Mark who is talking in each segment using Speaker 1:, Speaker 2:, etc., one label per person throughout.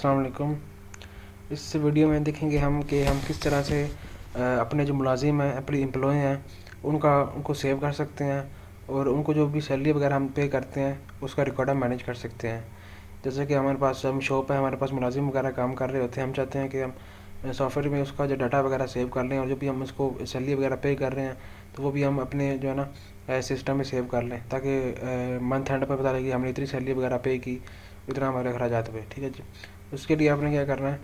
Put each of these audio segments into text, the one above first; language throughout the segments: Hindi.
Speaker 1: अस्सलाम वालेकुम। इस वीडियो में देखेंगे हम कि हम किस तरह से अपने जो मुलाजिम हैं, अपने एम्प्लॉय हैं, उनको सेव कर सकते हैं और उनको जो भी सैलरी वगैरह हम पे करते हैं उसका रिकॉर्ड हम मैनेज कर सकते हैं। जैसे कि हमारे पास हम शॉप है, हमारे पास मुलाजिम वगैरह काम कर रहे होते हैं, हम चाहते हैं कि हम सॉफ्टवेयर में उसका जो डाटा वगैरह सेव कर लें और जो भी हम उसको सैलरी वगैरह पे कर रहे हैं तो वो भी हम अपने जो है ना सिस्टम में सेव कर लें, ताकि मंथ एंड पर पता लगे हमने इतनी सैलरी वगैरह पे की, इतना हमारे अखराजात हुए। ठीक है जी। उसके लिए आपने क्या करना है,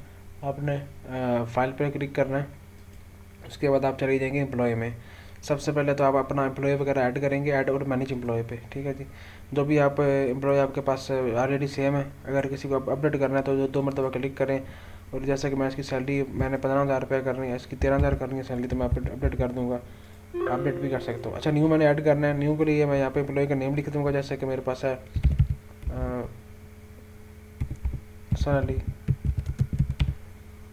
Speaker 1: आपने फाइल पर क्लिक करना है। उसके बाद आप चले जाएंगे एम्प्लॉय में। सबसे पहले तो आप अपना एम्प्लॉय वगैरह ऐड करेंगे, ऐड और मैनेज एम्प्लॉय पे। ठीक है जी। जो भी आप एम्प्लॉय आपके पास ऑलरेडी सेम है, अगर किसी को अपडेट करना है तो दो मरतबा क्लिक करें। और जैसा कि मैं इसकी सैलरी मैंने 15,000 रुपये करनी है, इसकी 13,000 करनी है सैलरी, तो मैं अपडेट कर दूँगा, अपडेट भी कर सकता हूँ। अच्छा, न्यू मैंने ऐड करना है। न्यू के लिए मैं यहाँ पे एम्प्लॉय का नेम लिख दूँगा, जैसे कि मेरे पास है हसन अली।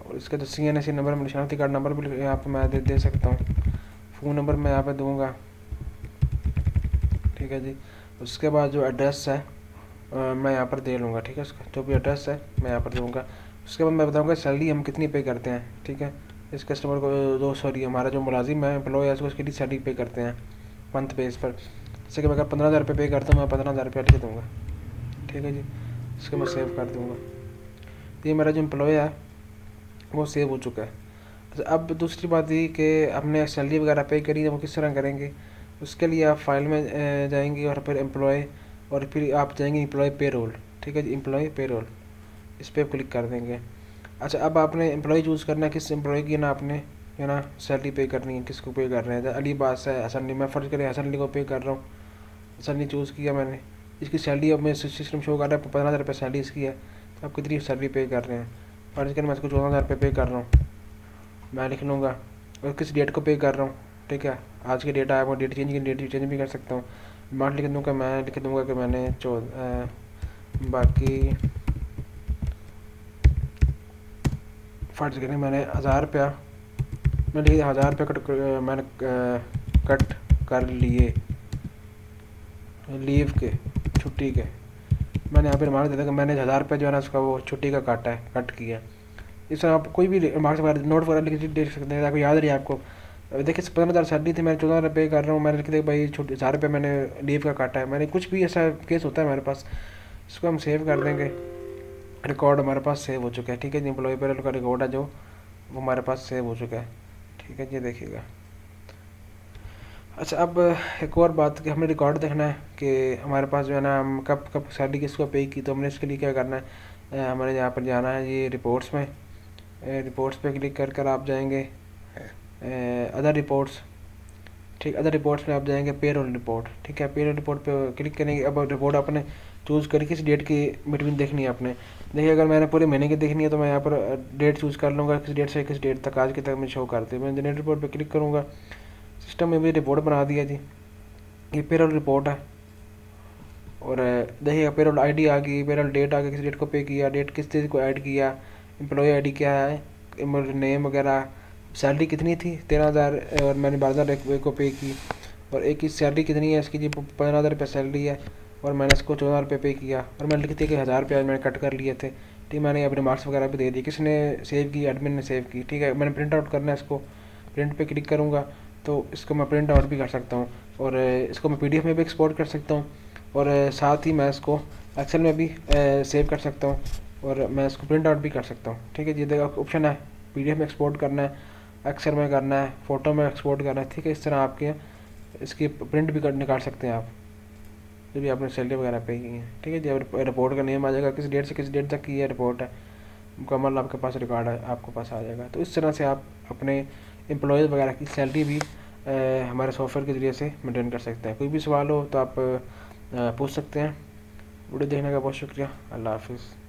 Speaker 1: और इसका जो CNSE नंबर, मेरा शनाख्ती कार्ड नंबर भी यहाँ पर मैं दे सकता हूँ। फ़ोन नंबर मैं यहाँ पे दूँगा। ठीक है जी। उसके बाद जो एड्रेस है मैं यहाँ पर दे लूँगा। ठीक है, उसका जो भी एड्रेस है मैं यहाँ पर दूँगा। उसके बाद मैं बताऊँगा सैलरी हम कितनी पे करते हैं। ठीक है, इस कस्टमर को सॉरी हमारा जो मुलाजिम है, एम्प्लॉय है, उसको उसकी सैलरी पे करते हैं मंथ बेस पर। जैसे कि मैं अगर 15,000 रुपये पे करता हूँ, मैं 15,000 रुपये लिख दूँगा। ठीक है जी। इसको मैं सेव कर दूँगा। तो ये मेरा जो एम्प्लॉय है वो सेव हो चुका है। अच्छा, अब दूसरी बात ये कि हमने सैलरी वगैरह पे करी है, वो किस तरह करेंगे। उसके लिए आप फाइल में जाएंगे और फिर एम्प्लॉय, और फिर आप जाएंगे एम्प्लॉय पेरोल। ठीक है जी, एम्प्लॉय पेरोल, इस पर क्लिक कर देंगे। अच्छा, अब आपने एम्प्लॉय चूज़ करना है, किस एम्प्लॉय की ना आपने है ना सैलरी पे करनी है, किसको पे कर रहे हैं। अली बास है, हसन अली, मैं फ़र्ज करें हसन अली को पे कर रहा हूँ। हसन अली चूज़ किया मैंने। इसकी सैलरी अब मेरे सिस्टम शो कर रहा है 15,000 रुपये सैलरी इसकी है, तो आप कितनी सैलरी पे कर रहे हैं। फ़र्ज करें मैं इसको 14,000 रुपये पे कर रहा हूँ, मैं लिख लूँगा। और किस डेट को पे कर रहा हूँ, ठीक है, आज की डेट आया, वो डेट चेंज की, डेट चेंज भी कर सकता हूँ। अमाउंट लिख दूँगा, मैं लिख दूँगा कि मैंने बाकी फ़र्ज करें मैंने 1,000 रुपया, मैं लिख 1,000 रुपये मैंने कट कर लिए लीव के, छुट्टी के। मैंने यहाँ पर रिमार्क देता कि मैंने 1,000 रुपये जो है ना उसका वो छुट्टी का काटा है, कट किया। इस तरह आप कोई भी रिमार्क्स वगैरह नोट वगैरह लिख दे सकते हैं ताकि याद रहे आपको। देखिए 15,000 सैलरी थी, मैं 14,000 पे कर रहा हूँ, मैंने लिख दिया भाई 1,000 रुपये मैंने लीव का काटा है। मैंने कुछ भी ऐसा केस होता है हमारे पास, इसको हम सेव कर देंगे। रिकॉर्ड हमारे पास सेव हो चुका है। ठीक है जी, एम्प्लॉय पेरोल का रिकॉर्ड है जो वो हमारे पास सेव हो चुका है। ठीक है जी, देखिएगा। अच्छा, अब एक और बात कि हमें रिकॉर्ड देखना है कि हमारे पास जो है ना हम कब कब सैलरी किसको पे की, तो हमने इसके लिए क्या करना है, हमारे यहाँ पर जाना है ये रिपोर्ट्स में। रिपोर्ट्स पे क्लिक कर आप जाएंगे अदर रिपोर्ट्स। ठीक, अदर रिपोर्ट्स में आप जाएंगे पेरोल रिपोर्ट। ठीक है, पेरोल रिपोर्ट पे क्लिक करेंगे। अब रिपोर्ट आपने चूज़ करी, किस डेट की बिटवीन देखनी है आपने। देखिए, अगर मैंने पूरे महीने की देखनी है तो मैं यहाँ पर डेट चूज़ कर लूँगा, किस डेट से किस डेट तक, आज के तक मैं शो करती है। मैं जनरेट रिपोर्ट पर क्लिक करूँगा, सिस्टम में भी रिपोर्ट बना दिया जी। ये पेरोल रिपोर्ट है। और देखिएगा पेरोल आईडी आ गई, पेरोल डेट आ गई, किस डेट को पे किया, डेट किस डेट को ऐड किया, एम्प्लॉय आईडी क्या है, नेम वगैरह, सैलरी कितनी थी 13,000 और मैंने 12,000 को पे की। और एक की सैलरी कितनी है इसकी जी, 15,000 रुपये सैलरी है और मैंने इसको 14,000 रुपये पे किया। और मैंने लिख दिया कि 1,000 रुपये मैंने कट कर लिए थे। ठीक, मैंने अपने मार्क्स वगैरह भी दे दिए, किसने सेव की, एडमिन ने सेव की। ठीक है, मैंने प्रिंट आउट करना है, इसको प्रिंट पे क्लिक करूँगा तो इसको मैं प्रिंट आउट भी कर सकता हूँ और इसको मैं PDF में भी एक्सपोर्ट कर सकता हूँ और साथ ही मैं इसको एक्सेल में भी सेव कर सकता हूँ और मैं इसको प्रिंट आउट भी कर सकता हूँ। ठीक है जी, देखो ऑप्शन है PDF में एक्सपोर्ट करना है, एक्सेल में करना है, फ़ोटो में एक्सपोर्ट करना है। ठीक है, इस तरह आपके इसकी प्रिंट भी निकाल सकते हैं आप, जो भी आपने सैलरी वगैरह पे की है। ठीक है जी, अब रिपोर्ट का नेम आ जाएगा, किस डेट से किस डेट तक की है रिपोर्ट है, मुकम्मल आपके पास रिकॉर्ड है, आपके पास आ जाएगा। तो इस तरह से आप अपने एम्प्लॉयज़ वगैरह की सैलरी भी हमारे सॉफ्टवेयर के ज़रिए से मेंटेन कर सकते हैं। कोई भी सवाल हो तो आप पूछ सकते हैं। वीडियो देखने का बहुत शुक्रिया। अल्लाह हाफिज़।